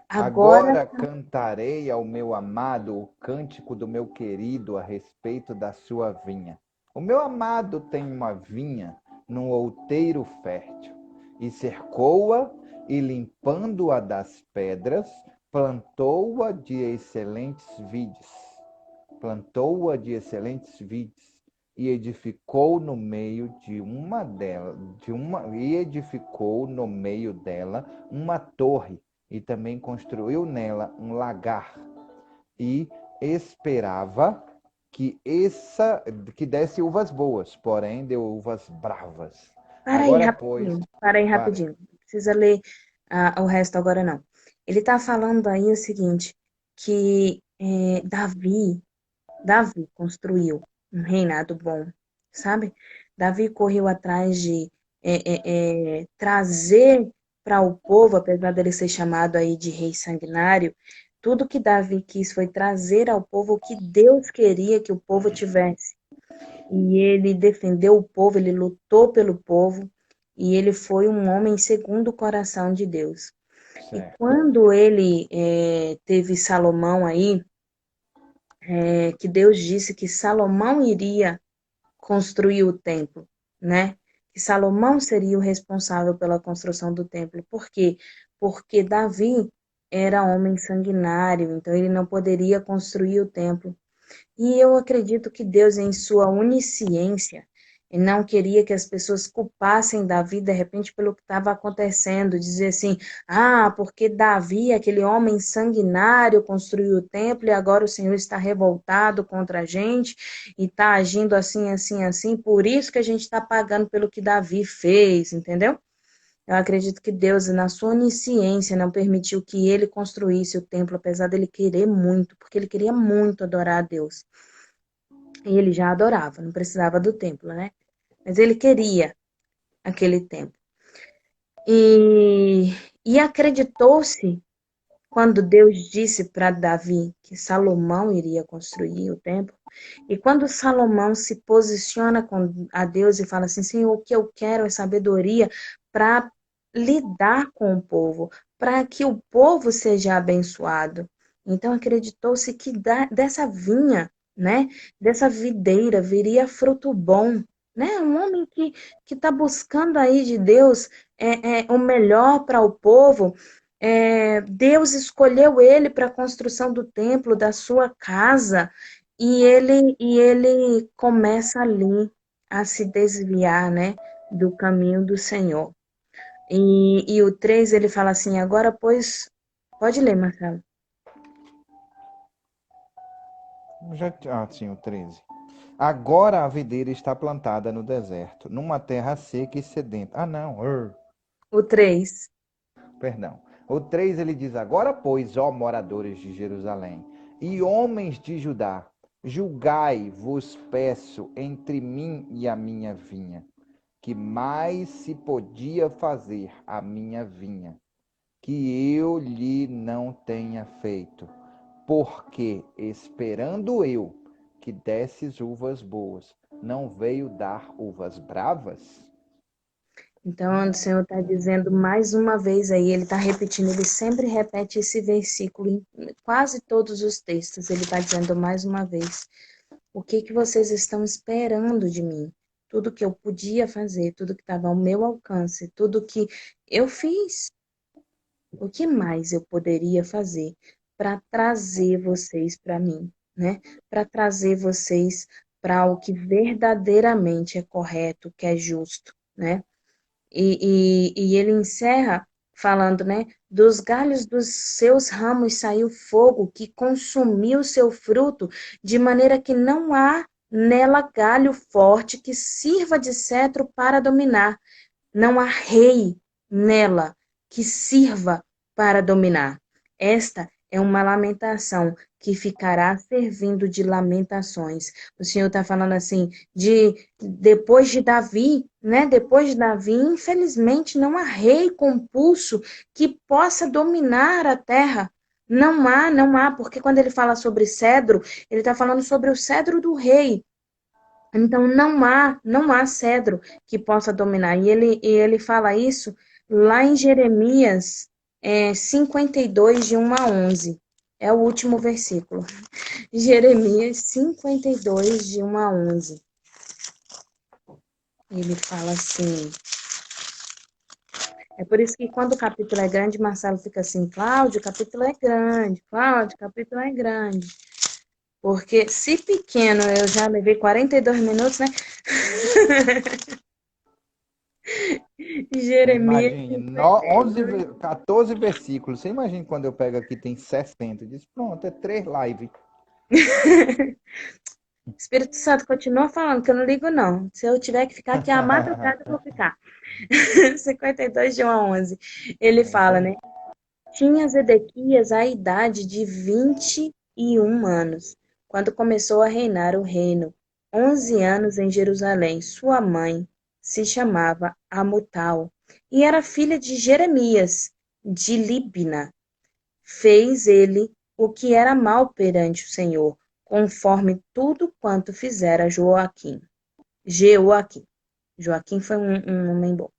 Agora, Agora cantarei ao meu amado o cântico do meu querido a respeito da sua vinha. O meu amado tem uma vinha num outeiro fértil, e cercou-a, e limpando-a das pedras, plantou-a de excelentes vides. Plantou-a de excelentes vides, e edificou no meio de uma dela, e edificou no meio dela uma torre, e também construiu nela um lagar, e esperava que desse uvas boas, porém deu uvas bravas. Agora, pois, para aí para. rapidinho. Não precisa ler o resto agora, não. Ele está falando aí o seguinte, que Davi construiu um reinado bom, sabe? Davi correu atrás de trazer para o povo, apesar dele ser chamado aí de rei sanguinário, tudo que Davi quis foi trazer ao povo o que Deus queria que o povo tivesse. E ele defendeu o povo, ele lutou pelo povo, e ele foi um homem segundo o coração de Deus. E Certo. quando ele teve Salomão aí, que Deus disse que Salomão iria construir o templo, né? Que Salomão seria o responsável pela construção do templo. Por quê? Porque Davi era homem sanguinário, então ele não poderia construir o templo. E eu acredito que Deus, em sua onisciência, não queria que as pessoas culpassem Davi, de repente, pelo que estava acontecendo. Dizer assim, porque Davi, aquele homem sanguinário, construiu o templo e agora o Senhor está revoltado contra a gente e está agindo assim, assim, assim. Por isso que a gente está pagando pelo que Davi fez, entendeu? Eu acredito que Deus, na sua onisciência, não permitiu que ele construísse o templo, apesar dele querer muito, porque ele queria muito adorar a Deus. E ele já adorava, não precisava do templo, né? Mas ele queria aquele templo. E acreditou-se quando Deus disse para Davi que Salomão iria construir o templo. E quando Salomão se posiciona com a Deus e fala assim: Senhor, o que eu quero é sabedoria para lidar com o povo, para que o povo seja abençoado. Então acreditou-se que dessa vinha, né, dessa videira viria fruto bom, né? Um homem que está buscando aí de Deus o melhor para o povo. Deus escolheu ele para a construção do templo, da sua casa, e ele começa ali a se desviar, né, do caminho do Senhor. E o 3 ele fala assim, agora pois, pode ler, Marcelo. Sim, o 13. Agora a videira está plantada no deserto, numa terra seca e sedenta. Ah, não. O 3. Perdão. O 3 ele diz: Agora, pois, ó moradores de Jerusalém e homens de Judá, julgai, vos peço, entre mim e a minha vinha, que mais se podia fazer a minha vinha, que eu lhe não tenha feito, porque, esperando eu que desses uvas boas, não veio dar uvas bravas? Então, o Senhor está dizendo mais uma vez aí, ele está repetindo, ele sempre repete esse versículo em quase todos os textos, ele está dizendo mais uma vez, o que que vocês estão esperando de mim? Tudo que eu podia fazer, tudo que estava ao meu alcance, tudo que eu fiz, o que mais eu poderia fazer para trazer vocês para mim, né? Para trazer vocês para o que verdadeiramente é correto, que é justo, né? E ele encerra falando, né? Dos galhos dos seus ramos saiu fogo que consumiu seu fruto, de maneira que não há nela galho forte que sirva de cetro para dominar. Não há rei nela que sirva para dominar. Esta é uma lamentação que ficará servindo de lamentações. O Senhor está falando assim, depois de Davi, né? Depois de Davi, infelizmente, não há rei compulso que possa dominar a terra. Não há, porque quando ele fala sobre cedro, ele está falando sobre o cedro do rei. Então não há cedro que possa dominar. E ele fala isso lá em Jeremias 52, de 1 a 11. É o último versículo. Jeremias 52, de 1 a 11. Ele fala assim. É por isso que quando o capítulo é grande, Marcelo fica assim, Cláudio, o capítulo é grande, Cláudio, o capítulo é grande. Porque se pequeno eu já levei 42 minutos, né? Jeremias Imagine, 11, 52. 14 versículos. Você imagina quando eu pego aqui, tem 60. Diz, pronto, é 3 lives. Espírito Santo continua falando que eu não ligo, não. Se eu tiver que ficar aqui a madrugada, eu vou ficar. 52, de 1 a 11. Ele É isso fala, aí. né? Tinha Zedequias a idade de 21 anos, quando começou a reinar o reino. 11 anos em Jerusalém. Sua mãe se chamava Amutal e era filha de Jeremias, de Libna. Fez ele o que era mal perante o Senhor, conforme tudo quanto fizera Joaquim. Jeoaquim. Joaquim foi um homem bom.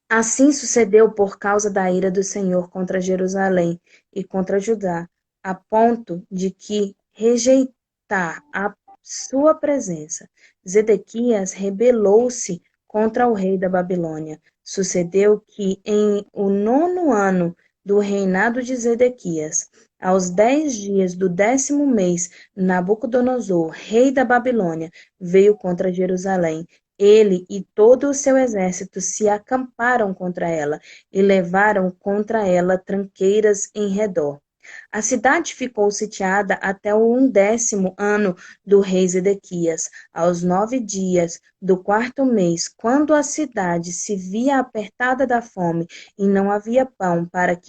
Assim sucedeu por causa da ira do Senhor contra Jerusalém e contra Judá, a ponto de que rejeitar a sua presença. Zedequias rebelou-se contra o rei da Babilônia. Sucedeu que em o 9º ano do reinado de Zedequias, aos 10 dias do 10º mês, Nabucodonosor, rei da Babilônia, veio contra Jerusalém. Ele e todo o seu exército se acamparam contra ela e levaram contra ela tranqueiras em redor. A cidade ficou sitiada até o 11º ano do rei Zedequias. Aos 9 dias do 4º mês, quando a cidade se via apertada da fome e não havia pão para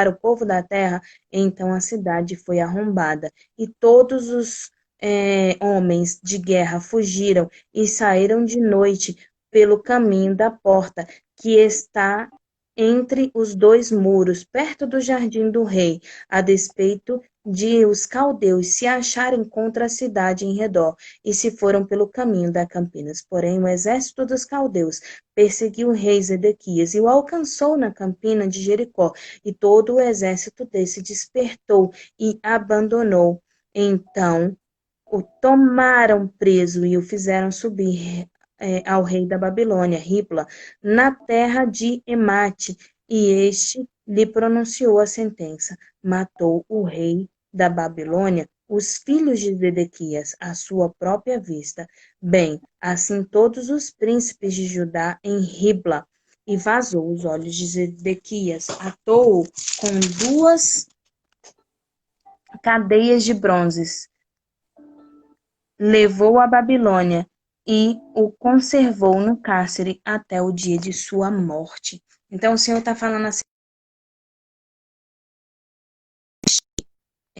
o povo da terra, então a cidade foi arrombada e todos os homens de guerra fugiram e saíram de noite pelo caminho da porta que está entre os dois muros, perto do jardim do rei, a despeito de os caldeus se acharem contra a cidade em redor, e se foram pelo caminho da Campinas. Porém, o exército dos caldeus perseguiu o rei Zedequias e o alcançou na campina de Jericó, e todo o exército desse despertou e abandonou. Então o tomaram preso e o fizeram subir ao rei da Babilônia, Ribla, na terra de Emate, e este lhe pronunciou a sentença: matou o rei da Babilônia os filhos de Zedequias à sua própria vista. Bem, assim todos os príncipes de Judá em Ribla, e vazou os olhos de Zedequias, atou-o com 2 cadeias de bronzes, levou à Babilônia e o conservou no cárcere até o dia de sua morte. Então o Senhor está falando assim,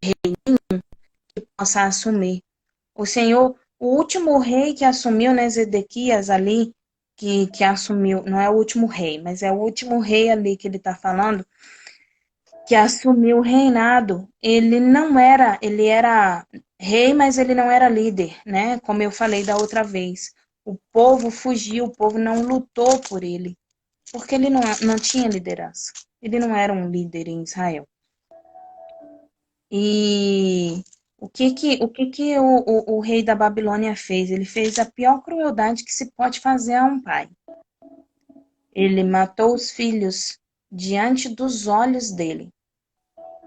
que possa assumir. O Senhor, o último rei que assumiu, né, Zedequias ali, que assumiu, não é o último rei, mas é o último rei ali que ele está falando, que assumiu o reinado. Ele era rei, mas ele não era líder, né? Como eu falei da outra vez. O povo fugiu, o povo não lutou por ele, porque ele não tinha liderança. Ele não era um líder em Israel. E o rei da Babilônia fez? Ele fez a pior crueldade que se pode fazer a um pai. Ele matou os filhos diante dos olhos dele.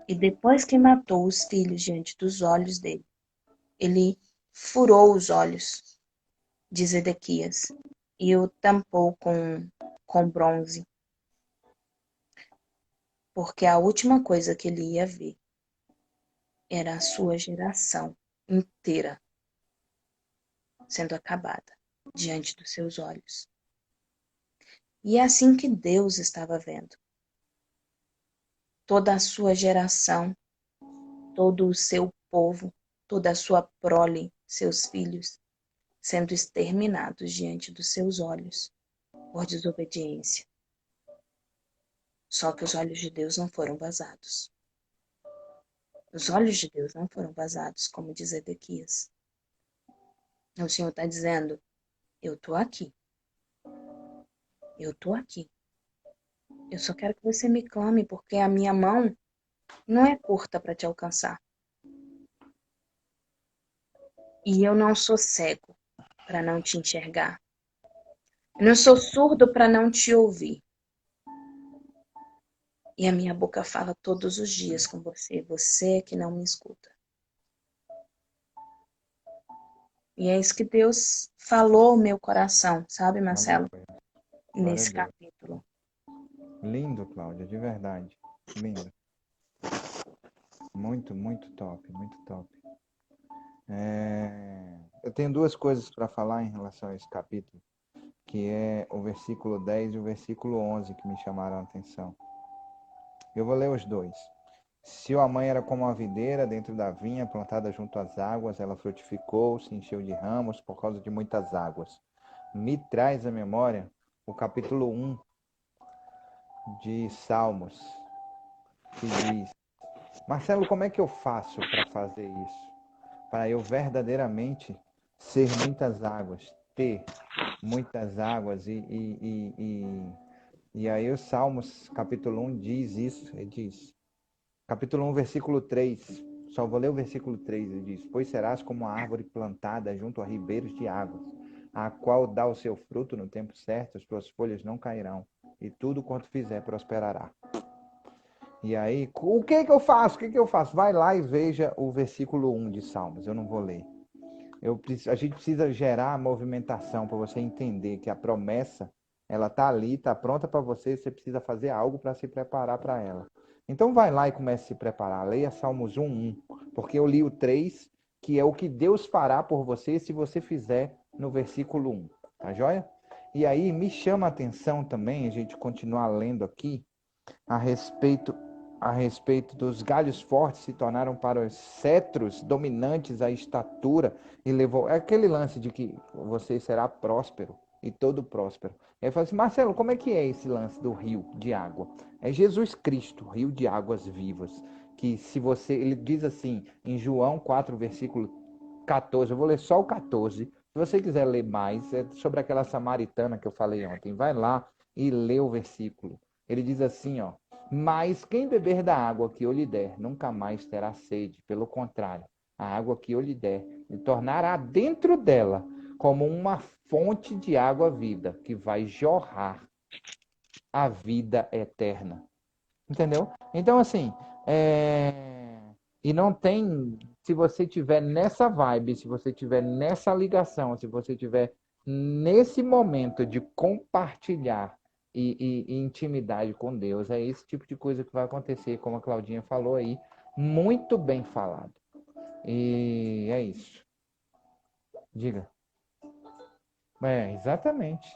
E depois que matou os filhos diante dos olhos dele, ele furou os olhos de Zedequias e o tampou com bronze, porque a última coisa que ele ia ver era a sua geração inteira sendo acabada diante dos seus olhos. E é assim que Deus estava vendo. Toda a sua geração, todo o seu povo, toda a sua prole, seus filhos, sendo exterminados diante dos seus olhos por desobediência. Só que os olhos de Deus não foram vazados. Os olhos de Deus não foram vazados, como diz Ezequias. O Senhor está dizendo, eu estou aqui. Eu estou aqui. Eu só quero que você me clame, porque a minha mão não é curta para te alcançar. E eu não sou cego para não te enxergar. Eu não sou surdo para não te ouvir. E a minha boca fala todos os dias com você. Você que não me escuta. E é isso que Deus falou ao meu coração, sabe, Marcelo? Aleluia. Glória a Nesse Deus. capítulo. Lindo, Cláudia, de verdade. Lindo. Muito, muito top, muito top. Eu tenho duas coisas para falar em relação a esse capítulo, que é o versículo 10 e o versículo 11 que me chamaram a atenção. Eu vou ler os dois. Sua mãe era como uma videira dentro da vinha, plantada junto às águas. Ela frutificou, se encheu de ramos por causa de muitas águas. Me traz à memória o capítulo 1 de Salmos, que diz: Marcelo, como é que eu faço para fazer isso? Para eu verdadeiramente ser muitas águas, ter muitas águas. E aí o Salmos, capítulo 1, diz isso, ele diz, capítulo 1, versículo 3, só vou ler o versículo 3, ele diz: Pois serás como uma árvore plantada junto a ribeiros de águas, a qual dá o seu fruto no tempo certo, as suas folhas não cairão, e tudo quanto fizer prosperará. E aí, o que que eu faço? O que que eu faço? Vai lá e veja o versículo 1 de Salmos, eu não vou ler. A gente precisa gerar a movimentação para você entender que a promessa, ela está ali, está pronta para você, você precisa fazer algo para se preparar para ela. Então vai lá e comece a se preparar. Leia Salmos 1:1, porque eu li o 3, que é o que Deus fará por você se você fizer no versículo 1. Tá joia? E aí me chama a atenção também, a gente continuar lendo aqui, a respeito dos galhos fortes se tornaram para os cetros dominantes a estatura e levou. É aquele lance de que você será próspero. e todo próspero. Ele falou assim, Marcelo, como é que é esse lance do rio de água? É Jesus Cristo, rio de águas vivas, que se você, ele diz assim, em João 4, versículo 14, eu vou ler só o 14, se você quiser ler mais, é sobre aquela samaritana que eu falei ontem, vai lá e lê o versículo. Ele diz assim, ó, mas quem beber da água que eu lhe der, nunca mais terá sede, pelo contrário, a água que eu lhe der, lhe tornará dentro dela como uma fonte de água viva, que vai jorrar a vida eterna. Entendeu? Então, assim, e não tem. Se você tiver nessa vibe, se você tiver nessa ligação, se você tiver nesse momento de compartilhar e intimidade com Deus, é esse tipo de coisa que vai acontecer, como a Claudinha falou aí, muito bem falado. E é isso. Diga. É, exatamente.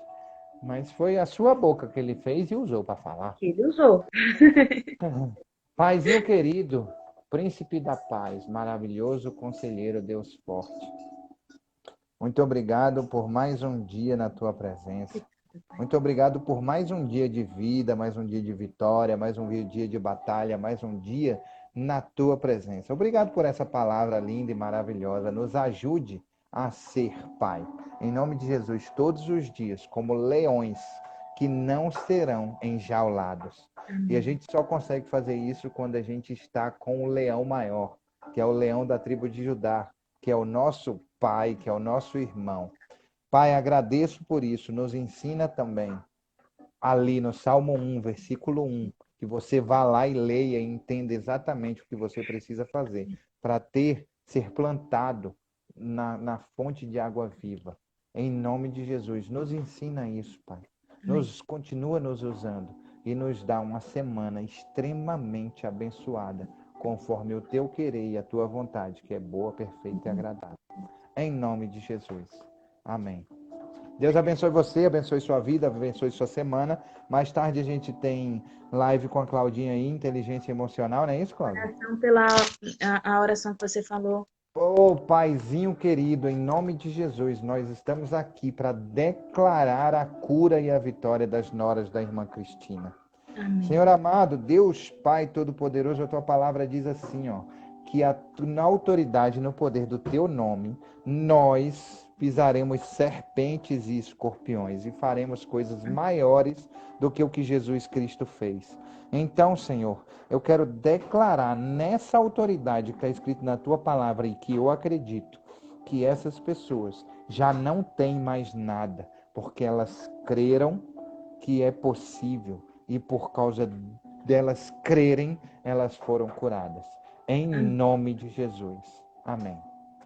Mas foi a sua boca que ele fez e usou para falar. Ele usou. Paizinho querido, príncipe da paz, maravilhoso conselheiro, Deus forte. Muito obrigado por mais um dia na tua presença. Muito obrigado por mais um dia de vida, mais um dia de vitória, mais um dia de batalha, mais um dia na tua presença. Obrigado por essa palavra linda e maravilhosa. Nos ajude a ser, Pai. Em nome de Jesus, todos os dias, como leões que não serão enjaulados. E a gente só consegue fazer isso quando a gente está com o leão maior, que é o leão da tribo de Judá, que é o nosso pai, que é o nosso irmão. Pai, agradeço por isso. Nos ensina também, ali no Salmo 1, versículo 1, que você vá lá e leia e entenda exatamente o que você precisa fazer para ser plantado na fonte de água viva. Em nome de Jesus, nos ensina isso, Pai. Continua nos usando e nos dá uma semana extremamente abençoada, conforme o teu querer e a tua vontade, que é boa, perfeita e agradável. Em nome de Jesus. Amém. Deus abençoe você, abençoe sua vida, abençoe sua semana. Mais tarde a gente tem live com a Claudinha aí, inteligência emocional, não é isso, Cláudia? Oração pela a oração que você falou. Ô, Paizinho querido, em nome de Jesus, nós estamos aqui para declarar a cura e a vitória das noras da irmã Cristina. Amém. Senhor amado, Deus Pai Todo-Poderoso, a tua palavra diz assim, ó, que na autoridade e no poder do teu nome, nós pisaremos serpentes e escorpiões e faremos coisas maiores do que o que Jesus Cristo fez. Então, Senhor, eu quero declarar nessa autoridade que está escrito na tua palavra e que eu acredito que essas pessoas já não têm mais nada, porque elas creram que é possível e por causa delas crerem, elas foram curadas. Em nome de Jesus. Amém.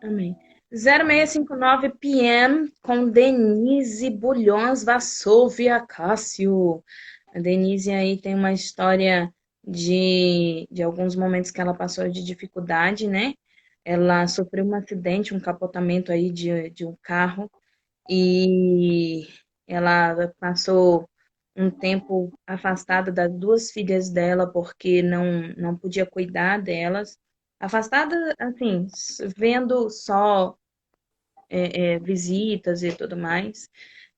Amém. 0659 PM com Denise Bulhões Vassouvia Cássio. A Denise aí tem uma história de alguns momentos que ela passou de dificuldade, né? Ela sofreu um acidente, um capotamento aí de um carro e ela passou um tempo afastada das duas filhas dela porque não podia cuidar delas. Afastada, assim, vendo só visitas e tudo mais.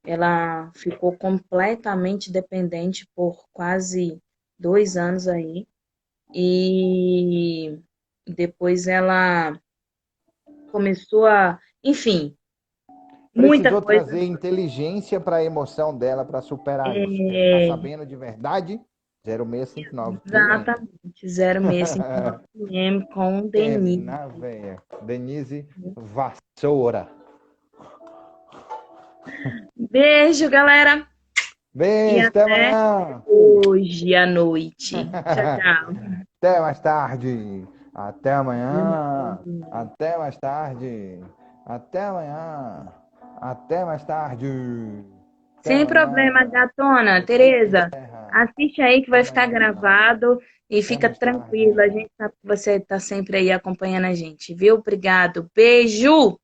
Ela ficou completamente dependente por quase 2 anos aí. E depois ela começou a, enfim, muita Precisou coisa. trazer inteligência para a emoção dela para superar isso. Quer ficar sabendo de verdade? 0659 PM. Exatamente, 0659 PM com É Denise. na veia. Denise Vassoura. Beijo, galera. E Beijo, até até amanhã. hoje à noite. Tchau, tchau. Até mais tarde. Até amanhã. Até mais tarde. Até amanhã. Até mais tarde. Até Sem problema, amanhã. gatona. O tempo Tereza, encerra. assiste aí que vai Até ficar amanhã. gravado e Até fica mais tranquilo. A tarde. gente sabe que você está sempre aí acompanhando a gente, viu? Obrigado. Beijo!